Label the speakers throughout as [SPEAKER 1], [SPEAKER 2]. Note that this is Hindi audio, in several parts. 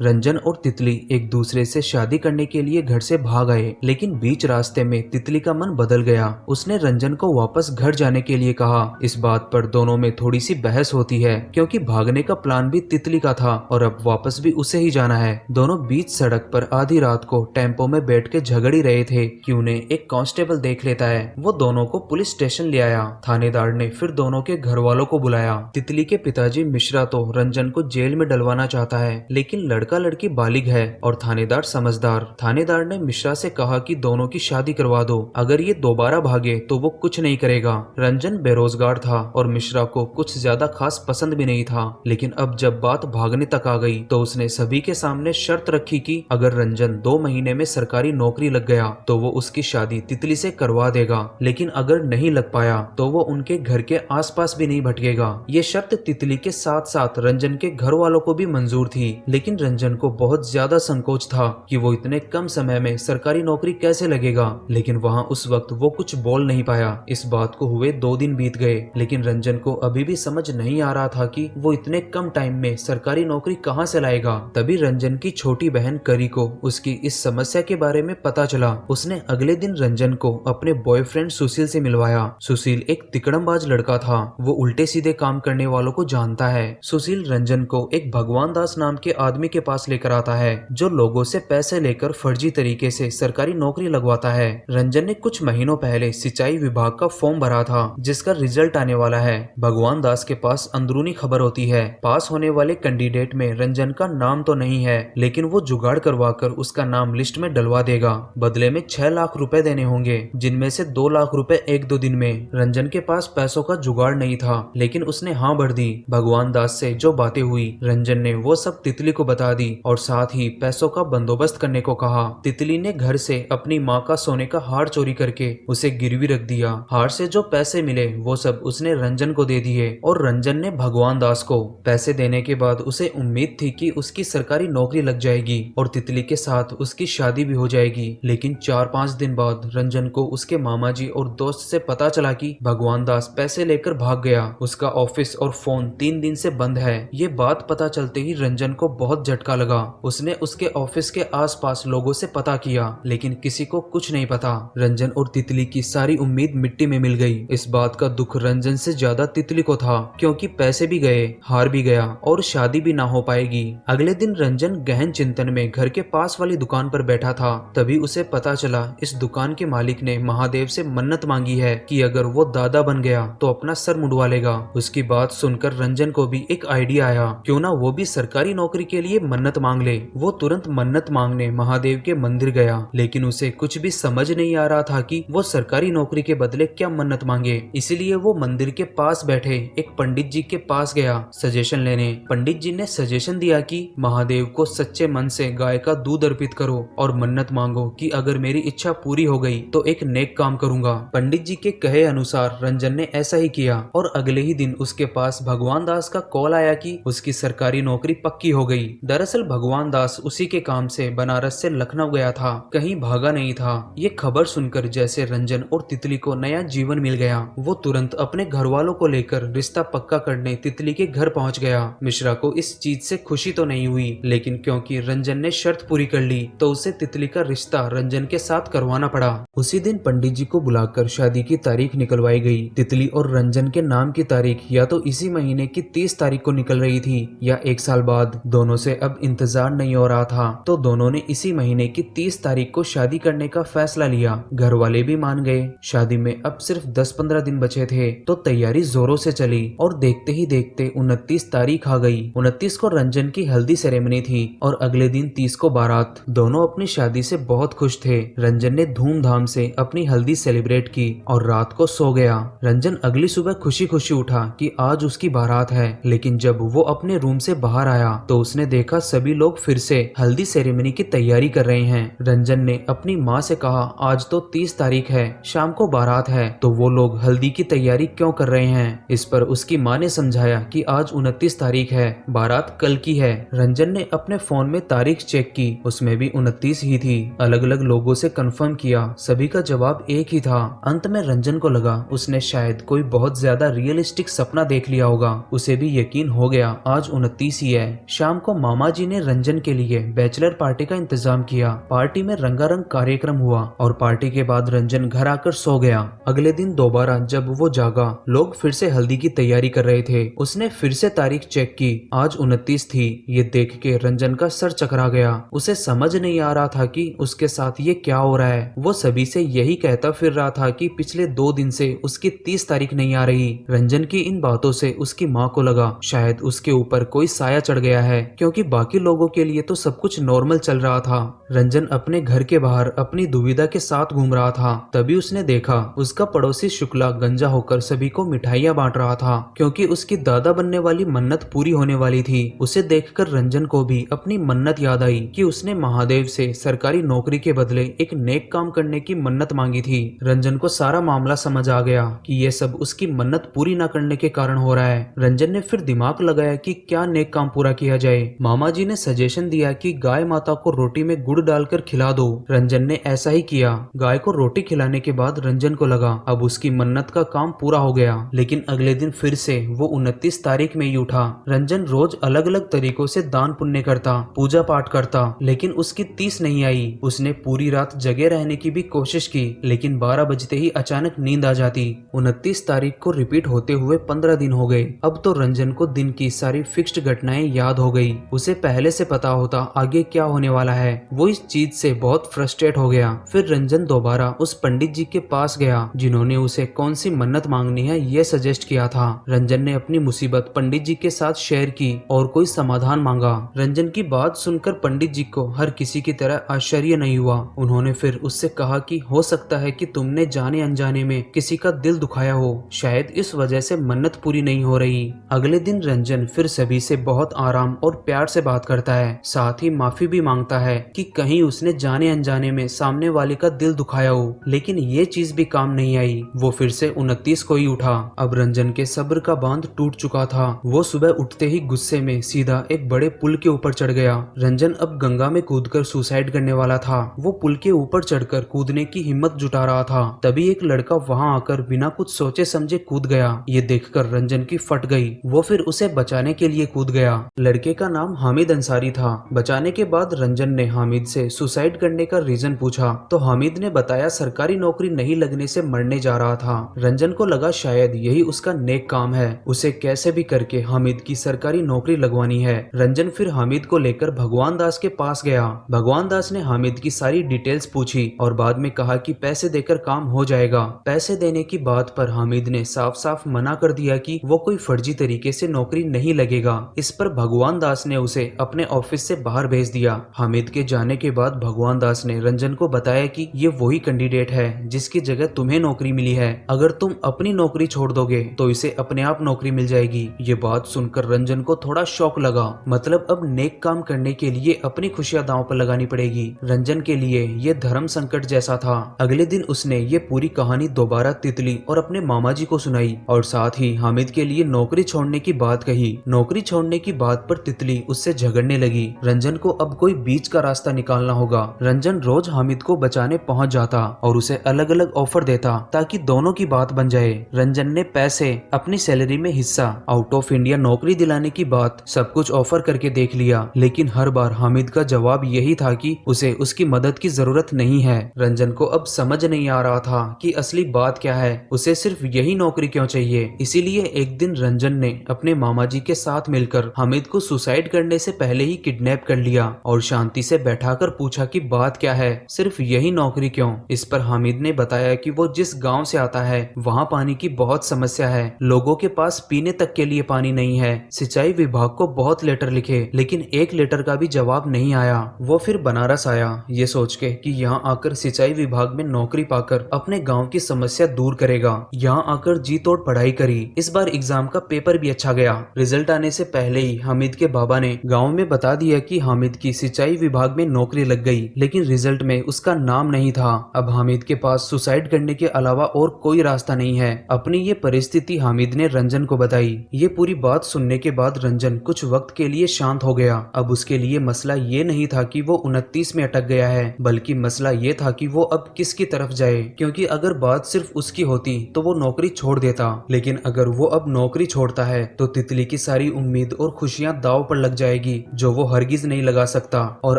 [SPEAKER 1] रंजन और तितली एक दूसरे से शादी करने के लिए घर से भाग आए, लेकिन बीच रास्ते में तितली का मन बदल गया। उसने रंजन को वापस घर जाने के लिए कहा। इस बात पर दोनों में थोड़ी सी बहस होती है, क्योंकि भागने का प्लान भी तितली का था और अब वापस भी उसे ही जाना है। दोनों बीच सड़क पर आधी रात को टेम्पो में बैठ के झगड़ ही रहे थे कि उन्हें एक कांस्टेबल देख लेता है। वो दोनों को पुलिस स्टेशन ले आया। थानेदार ने फिर दोनों के घर वालों को बुलाया। तितली के पिताजी मिश्रा तो रंजन को जेल में डलवाना चाहता है, लेकिन लड़का लड़की बालिग है और थानेदार समझदार। थानेदार ने मिश्रा से कहा कि दोनों की शादी करवा दो, अगर ये दोबारा भागे तो वो कुछ नहीं करेगा। रंजन बेरोजगार था और मिश्रा को कुछ ज्यादा खास पसंद भी नहीं था, लेकिन अब जब बात भागने तक आ गई तो उसने सभी के सामने शर्त रखी कि अगर रंजन 2 महीने में सरकारी नौकरी लग गया तो वो उसकी शादी तितली से करवा देगा, लेकिन अगर नहीं लग पाया तो वो उनके घर के आसपास भी नहीं भटकेगा। ये शर्त तितली के साथ साथ रंजन के घर वालों को भी मंजूर थी, लेकिन रंजन को बहुत ज्यादा संकोच था कि वो इतने कम समय में सरकारी नौकरी कैसे लगेगा, लेकिन वहाँ उस वक्त वो कुछ बोल नहीं पाया। इस बात को हुए 2 दिन बीत गए, लेकिन रंजन को अभी भी समझ नहीं आ रहा था कि वो इतने कम टाइम में सरकारी नौकरी कहाँ से लाएगा। तभी रंजन की छोटी बहन करी को उसकी इस समस्या के बारे में पता चला। उसने अगले दिन रंजन को अपने बॉयफ्रेंड सुशील से मिलवाया। सुशील एक तिकड़मबाज लड़का था। वो उल्टे सीधे काम करने वालों को जानता है। सुशील रंजन को एक भगवान दास नाम के आदमी के पास लेकर आता है, जो लोगों से पैसे लेकर फर्जी तरीके से सरकारी नौकरी लगवाता है। रंजन ने कुछ महीनों पहले सिंचाई विभाग का फॉर्म भरा था, जिसका रिजल्ट आने वाला है। भगवान दास के पास अंदरूनी खबर होती है। पास होने वाले कैंडिडेट में रंजन का नाम तो नहीं है, लेकिन वो जुगाड़ करवाकर उसका नाम लिस्ट में डलवा देगा। बदले में 6 लाख रुपए देने होंगे, जिनमें से 2 लाख रुपए 1-2 दिन में। रंजन के पास पैसों का जुगाड़ नहीं था, लेकिन उसने हाँ भर दी। भगवान दास से जो बातें हुई रंजन ने वो सब तितली को बता दी और साथ ही पैसों का बंदोबस्त करने को कहा। तितली ने घर से अपनी माँ का सोने का हार चोरी करके उसे गिरवी रख दिया। हार से जो पैसे मिले वो सब उसने रंजन को दे दिए और रंजन ने भगवान दास को पैसे देने के बाद उसे उम्मीद थी कि उसकी सरकारी नौकरी लग जाएगी और तितली के साथ उसकी शादी भी हो जाएगी। लेकिन 4-5 दिन बाद रंजन को उसके मामा जी और दोस्त से पता चला कि भगवान दास पैसे लेकर भाग गया। उसका ऑफिस और फोन 3 दिन से बंद है। ये बात पता चलते ही रंजन को बहुत झटका लगा। उसने उसके ऑफिस के आसपास लोगों से पता किया, लेकिन किसी को कुछ नहीं पता। रंजन और तितली की सारी उम्मीद मिट्टी में मिल गई। इस बात का दुख रंजन से ज्यादा तितली को था, क्योंकि पैसे भी गए, हार भी गया और शादी भी ना हो पाएगी। अगले दिन रंजन गहन चिंतन में घर के पास वाली दुकान पर बैठा था। तभी उसे पता चला इस दुकान के मालिक ने महादेव से मन्नत मांगी है कि अगर वो दादा बन गया तो अपना सर मुड़वा लेगा। उसकी बात सुनकर रंजन को भी एक आइडिया आया, क्यों ना वो भी सरकारी नौकरी के लिए मन्नत मांग ले। वो तुरंत मन्नत मांगने महादेव के मंदिर गया, लेकिन उसे कुछ भी समझ नहीं आ रहा था कि वो सरकारी नौकरी के बदले क्या मन्नत मांगे। इसलिए वो मंदिर के पास बैठे एक पंडित जी के पास गया सजेशन लेने। पंडित जी ने सजेशन दिया कि महादेव को सच्चे मन से गाय का दूध अर्पित करो और मन्नत मांगो कि अगर मेरी इच्छा पूरी हो गई तो एक नेक काम करूंगा। पंडित जी के कहे अनुसार रंजन ने ऐसा ही किया और अगले ही दिन उसके पास भगवान दास का कॉल आया कि उसकी सरकारी नौकरी पक्की हो गई। दरअसल भगवान दास उसी के काम से बनारस से लखनऊ गया था, कहीं भागा नहीं था। ये खबर सुनकर जैसे रंजन और तितली को नया जीवन मिल गया। वो तुरंत अपने घर वालों को लेकर रिश्ता पक्का करने तितली के घर पहुंच गया। मिश्रा को इस चीज से खुशी तो नहीं हुई, लेकिन क्योंकि रंजन ने शर्त पूरी कर ली तो उसे तितली का रिश्ता रंजन के साथ करवाना पड़ा। उसी दिन पंडित जी को बुलाकर शादी की तारीख निकलवाई गई। तितली और रंजन के नाम की तारीख या तो इसी महीने की 30 तारीख को निकल रही थी या 1 साल बाद। दोनों से अब इंतजार नहीं हो रहा था, तो दोनों ने इसी महीने की 30 तारीख को शादी करने का फैसला लिया। घर वाले भी मान गए। शादी में अब सिर्फ 10-15 दिन बचे थे, तो तैयारी जोरों से चली और देखते ही देखते 29 तारीख आ गई। 29 को रंजन की हल्दी सेरेमनी थी और अगले दिन 30 को बारात। दोनों अपनी शादी से बहुत खुश थे। रंजन ने धूमधाम से अपनी हल्दी सेलिब्रेट की और रात को सो गया। रंजन अगली सुबह खुशी खुशी उठा कि आज उसकी बारात है, लेकिन जब वो अपने रूम से बाहर आया तो उसने देखा सभी लोग फिर से हल्दी सेरेमनी की तैयारी कर रहे हैं। रंजन ने अपनी माँ से कहा, आज तो 30 तारीख है, शाम को बारात है, तो वो लोग हल्दी की तैयारी क्यों कर रहे हैं। इस पर उसकी माँ ने समझाया कि आज 29 तारीख है, बारात कल की है। रंजन ने अपने फोन में तारीख चेक की, उसमें भी 29 ही थी। अलग अलग लोगों से कंफर्म किया, सभी का जवाब एक ही था। अंत में रंजन को लगा उसने शायद कोई बहुत ज्यादा रियलिस्टिक सपना देख लिया होगा। उसे भी यकीन हो गया आज 29 ही है। शाम को मामा मामा जी ने रंजन के लिए बैचलर पार्टी का इंतजाम किया। पार्टी में रंगारंग कार्यक्रम हुआ और पार्टी के बाद रंजन घर आकर सो गया। अगले दिन दोबारा जब वो जागा, लोग फिर से हल्दी की तैयारी कर रहे थे। उसने फिर से तारीख चेक की, आज 29 थी। ये देख के रंजन का सर चकरा गया। उसे समझ नहीं आ रहा था कि उसके साथ ये क्या हो रहा है। वो सभी से यही कहता फिर रहा था कि पिछले 2 दिन से उसकी 30 तारीख नहीं आ रही। रंजन की इन बातों से उसकी माँ को लगा शायद उसके ऊपर कोई साया चढ़ गया है, क्योंकि बाकी लोगों के लिए तो सब कुछ नॉर्मल चल रहा था। रंजन अपने घर के बाहर अपनी दुविधा के साथ घूम रहा था। तभी उसने देखा उसका पड़ोसी शुक्ला गंजा होकर सभी को मिठाइयाँ बांट रहा था, क्योंकि उसकी दादा बनने वाली मन्नत पूरी होने वाली थी। उसे देखकर रंजन को भी अपनी मन्नत याद आई कि उसने महादेव से सरकारी नौकरी के बदले एक नेक काम करने की मन्नत मांगी थी। रंजन को सारा मामला समझ आ गया कि ये सब उसकी मन्नत पूरी न करने के कारण हो रहा है। रंजन ने फिर दिमाग लगाया कि क्या नेक काम पूरा किया जाए। मामा जी ने सजेशन दिया कि गाय माता को रोटी में गुड़ डालकर खिला दो। रंजन ने ऐसा ही किया। गाय को रोटी खिलाने के बाद रंजन को लगा अब उसकी मन्नत का काम पूरा हो गया। लेकिन अगले दिन फिर से वो 29 तारीख में ही उठा। रंजन रोज अलग अलग तरीकों से दान पुण्य करता, पूजा पाठ करता, लेकिन उसकी 30 नहीं आई। उसने पूरी रात जगे रहने की भी कोशिश की, लेकिन 12 बजते ही अचानक नींद आ जाती। 29 तारीख को रिपीट होते हुए 15 दिन हो गए। अब तो रंजन को दिन की सारी फिक्स्ड घटनाएं याद हो गई। उसे पहले से पता होता आगे क्या होने वाला है। वो इस चीज से बहुत फ्रस्ट्रेट हो गया। फिर रंजन दोबारा उस पंडित जी के पास गया जिन्होंने उसे कौन सी मन्नत मांगनी है ये सजेस्ट किया था। रंजन ने अपनी मुसीबत पंडित जी के साथ शेयर की और कोई समाधान मांगा। रंजन की बात सुनकर पंडित जी को हर किसी की तरह आश्चर्य नहीं हुआ। उन्होंने फिर उससे कहा कि हो सकता है कि तुमने जाने अनजाने में किसी का दिल दुखाया हो, शायद इस वजह से मन्नत पूरी नहीं हो रही। अगले दिन रंजन फिर सभी से बहुत आराम और प्यार से बात करता है, साथ ही माफी भी मांगता है कि कहीं उसने जाने अनजाने में सामने वाले का दिल दुखाया हो। लेकिन ये चीज भी काम नहीं आई। वो फिर से 29 को ही उठा। अब रंजन के सब्र का बांध टूट चुका था। वो सुबह उठते ही गुस्से में सीधा एक बड़े पुल के ऊपर चढ़ गया। रंजन अब गंगा में कूदकर सुसाइड करने वाला था। वो पुल के ऊपर चढ़कर कूदने की हिम्मत जुटा रहा था। तभी एक लड़का वहां आकर बिना कुछ सोचे समझे कूद गया। ये देखकर रंजन की फट गई। वो फिर उसे बचाने के लिए कूद गया। लड़के का नाम हामिद अंसारी था। बचाने के बाद रंजन ने हामिद से सुसाइड करने का रीजन पूछा तो हामिद ने बताया सरकारी नौकरी नहीं लगने से मरने जा रहा था। रंजन को लगा शायद यही उसका नेक काम है, उसे कैसे भी करके हामिद की सरकारी नौकरी लगवानी है। रंजन फिर हामिद को लेकर भगवान दास के पास गया। भगवान दास ने हामिद की सारी डिटेल्स पूछी और बाद में कहा कि पैसे देकर काम हो जाएगा। पैसे देने की बात पर हामिद ने साफ साफ मना कर दिया कि वो कोई फर्जी तरीके से नौकरी नहीं लगेगा। इस पर भगवान दास ने उसे अपने ऑफिस से बाहर भेज दिया। हामिद के जाने के बाद भगवान दास ने रंजन को बताया कि ये वही कैंडिडेट है जिसकी जगह तुम्हें नौकरी मिली है। अगर तुम अपनी नौकरी छोड़ दोगे तो इसे अपने आप नौकरी मिल जाएगी। ये बात सुनकर रंजन को थोड़ा शौक लगा। मतलब अब नेक काम करने के लिए अपनी खुशियां दांव पर लगानी पड़ेगी। रंजन के लिए ये धर्म संकट जैसा था। अगले दिन उसने ये पूरी कहानी दोबारा तितली और अपने मामा जी को सुनाई और साथ ही हामिद के लिए नौकरी छोड़ने की बात कही। नौकरी छोड़ने की बात पर तितली उससे झगड़ने लगी। रंजन को अब कोई बीच का रास्ता निकालना होगा। रंजन रोज हामिद को बचाने पहुंच जाता और उसे अलग अलग ऑफर देता ताकि दोनों की बात बन जाए। रंजन ने पैसे, अपनी सैलरी में हिस्सा, आउट ऑफ इंडिया नौकरी दिलाने की बात सब कुछ ऑफर करके देख लिया, लेकिन हर बार हामिद का जवाब यही था कि उसे उसकी मदद की जरूरत नहीं है। रंजन को अब समझ नहीं आ रहा था कि असली बात क्या है, उसे सिर्फ यही नौकरी क्यों चाहिए। इसीलिए एक दिन रंजन ने अपने मामा जी के साथ मिलकर हामिद को सुसाइड करने से पहले ही किडनैप कर लिया और शांति से बैठाकर पूछा कि बात क्या है, सिर्फ यही नौकरी क्यों। इस पर हामिद ने बताया कि वो जिस गांव से आता है वहां पानी की बहुत समस्या है। लोगों के पास पीने तक के लिए पानी नहीं है। सिंचाई विभाग को बहुत लेटर लिखे लेकिन एक लेटर का भी जवाब नहीं आया। वो फिर बनारस आया ये सोच के कि यहाँ आकर सिंचाई विभाग में नौकरी पाकर अपने गांव की समस्या दूर करेगा। यहाँ आकर जी तोड़ पढ़ाई करी। इस बार एग्जाम का पेपर भी अच्छा गया। रिजल्ट आने से पहले ही हामिद के बाबा ने गांव में बता दिया कि हामिद की सिंचाई विभाग में नौकरी लग गई, लेकिन रिजल्ट में उसका नाम नहीं था। अब हामिद के पास सुसाइड करने के अलावा और कोई रास्ता नहीं है। अपनी ये परिस्थिति हामिद ने रंजन को बताई। ये पूरी बात सुनने के बाद रंजन कुछ वक्त के लिए शांत हो गया। अब उसके लिए मसला ये नहीं था कि वो 29 में अटक गया है, बल्कि मसला ये था कि वो अब किसकी तरफ जाए। क्योंकि अगर बात सिर्फ उसकी होती तो वो नौकरी छोड़ देता, लेकिन अगर वो अब नौकरी छोड़ता है तो तितली की सारी उम्मीद और खुशियां दांव पर लग जाएगी। जाएगी जो वो हरगिज नहीं लगा सकता, और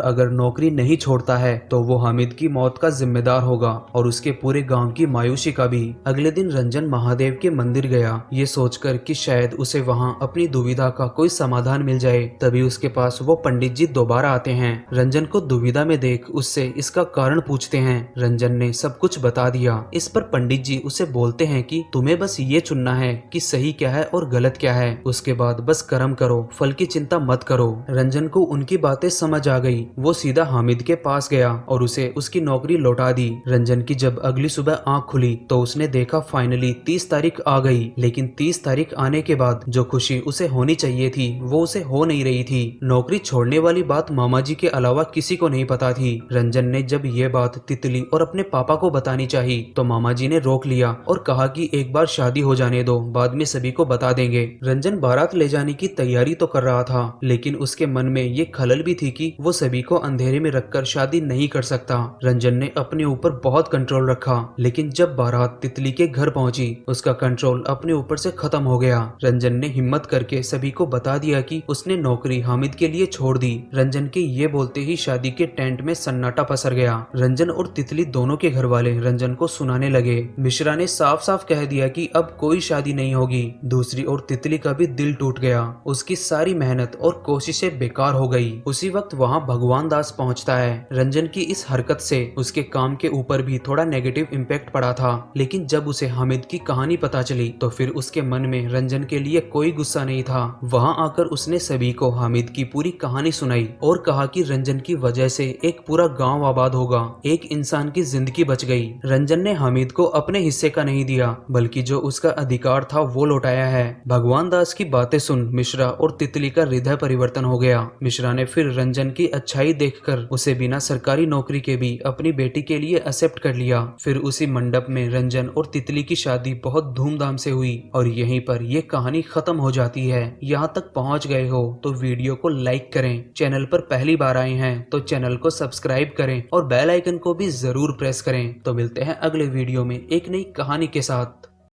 [SPEAKER 1] अगर नौकरी नहीं छोड़ता है तो वो हामिद की मौत का जिम्मेदार होगा और उसके पूरे गांव की मायूसी का भी। अगले दिन रंजन महादेव के मंदिर गया, ये सोचकर कि शायद उसे वहां अपनी दुविधा का कोई समाधान मिल जाए। तभी उसके पास वो पंडित जी दोबारा आते हैं। रंजन को दुविधा में देख उससे इसका कारण पूछते हैं। रंजन ने सब कुछ बता दिया। इस पर पंडित जी उसे बोलते हैं कि तुम्हें बस ये चुनना है कि सही क्या है और गलत क्या है, उसके बाद बस कर्म करो, फल की चिंता मत करो। रंजन को उनकी बातें समझ आ गई। वो सीधा हामिद के पास गया और उसे उसकी नौकरी लौटा दी। रंजन की जब अगली सुबह आंख खुली तो उसने देखा फाइनली 30 तारीख आ गई, लेकिन 30 तारीख आने के बाद जो खुशी उसे होनी चाहिए थी वो उसे हो नहीं रही थी। नौकरी छोड़ने वाली बात मामा जी के अलावा किसी को नहीं पता थी। रंजन ने जब ये बात तितली और अपने पापा को बतानी चाहिए तो मामा जी ने रोक लिया और कहा कि एक बार शादी हो जाने दो, बाद में सभी को बता देंगे। रंजन बारात ले जाने की तैयारी तो कर रहा था, लेकिन उसके मन में ये खलल भी थी कि वो सभी को अंधेरे में रखकर शादी नहीं कर सकता। रंजन ने अपने ऊपर बहुत कंट्रोल रखा, लेकिन जब बारात तितली के घर पहुंची उसका कंट्रोल अपने ऊपर से खत्म हो गया। रंजन ने हिम्मत करके सभी को बता दिया कि उसने नौकरी हामिद के लिए छोड़ दी। रंजन के ये बोलते ही शादी के टेंट में सन्नाटा पसर गया। रंजन और तितली दोनों के घर वाले रंजन को सुनाने लगे। मिश्रा ने साफ साफ कह दिया कि अब कोई शादी नहीं होगी। दूसरी ओर तितली का भी दिल टूट गया, उसकी सारी मेहनत और कोशिशें बेकार हो गई। उसी वक्त वहाँ भगवान दास पहुँचता है। रंजन की इस हरकत से उसके काम के ऊपर भी थोड़ा नेगेटिव इम्पैक्ट पड़ा था, लेकिन जब उसे हामिद की कहानी पता चली तो फिर उसके मन में रंजन के लिए कोई गुस्सा नहीं था। वहाँ आकर उसने सभी को हामिद की पूरी कहानी सुनाई और कहा कि रंजन की वजह से एक पूरा गांव आबाद होगा, एक इंसान की जिंदगी बच गई। रंजन ने हामिद को अपने हिस्से का नहीं दिया, बल्कि जो उसका अधिकार था वो लौटाया है। भगवान दास की बातें सुन मिश्रा और तितली का हृदय परिवर्तन हो गया। मिश्रा ने फिर रंजन की अच्छाई देखकर उसे बिना सरकारी नौकरी के भी अपनी बेटी के लिए एक्सेप्ट कर लिया। फिर उसी मंडप में रंजन और तितली की शादी बहुत धूमधाम से हुई और यहीं पर ये कहानी खत्म हो जाती है। यहाँ तक पहुँच गए हो तो वीडियो को लाइक करें, चैनल पर पहली बार आए हैं तो चैनल को सब्सक्राइब करें और बेल आइकन को भी जरूर प्रेस करें। तो मिलते हैं अगले वीडियो में एक नई कहानी के साथ।